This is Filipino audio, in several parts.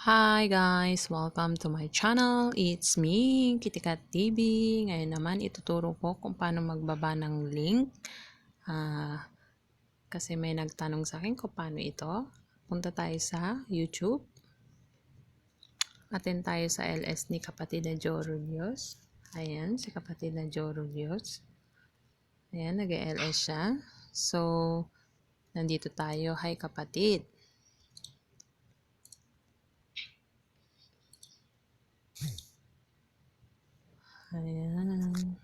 Hi guys! Welcome to my channel. It's me, Kitikat TV. Ngayon naman ituturo ko kung paano magbaba ng link. Kasi may nagtanong sa akin kung paano ito. Punta tayo sa YouTube. Attend tayo sa LS ni kapatid na Joe Rulios. Ayan, si kapatid na Joe Rulios. Ayan, nag-LS siya. So, nandito tayo. Hi kapatid! Ayan.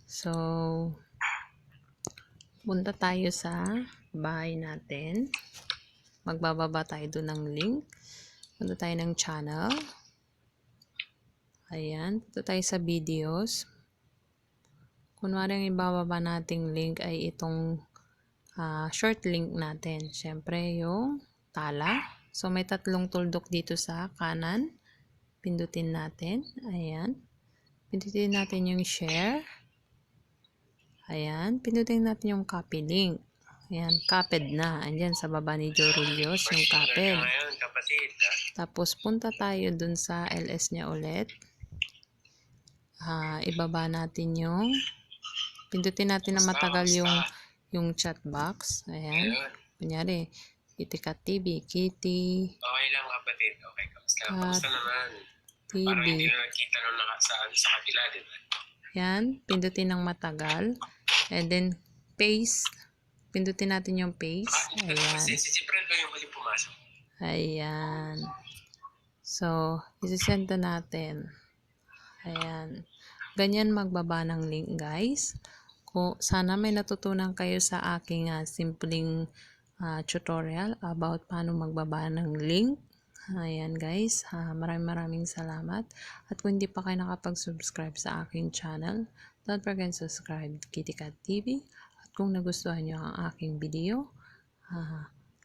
So, punta tayo sa bahay natin. Magbababa tayo doon ng link. Punta tayo ng channel. Ayan. Punta tayo sa videos. Kunwari ang ibababa nating link ay itong short link natin. Siyempre yung tala. So may tatlong tuldok dito sa kanan. Pindutin natin. Ayan. Pindutin natin yung share. Ayan. Pindutin natin yung copy link. Ayan, copied na. Andyan sa baba ni Joe Rulios yung copied. Tapos punta tayo dun sa LS niya ulit. Ibaba natin yung pindutin natin na matagal yung chat box. Ayan. Kunyari, Kitikat TV, Kitty. Okay lang kapatid. Okay, kamusta? Kamusta naman? TV. Parang hindi na nakita nung sa kabila, di ba? Yan, pindutin ng matagal. And then, paste. Pindutin natin yung paste. Ayan. Si Brad ba yung huling pumasok? Ayan. So, isisend na natin. Ayan. Ganyan magbaba ng link, guys. Sana may natutunan kayo sa aking simpleng tutorial about paano magbaba ng link. Ayan, guys. Maraming salamat. At kung hindi pa kayo nakapag-subscribe sa aking channel, don't forget to subscribe Kitikat TV. At kung nagustuhan nyo ang aking video,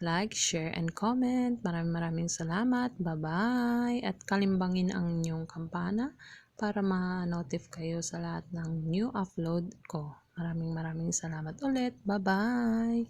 like, share, and comment. Maraming salamat. Bye-bye. At kalimbangin ang inyong kampana para ma-notify kayo sa lahat ng new upload ko. Maraming salamat ulit. Bye-bye.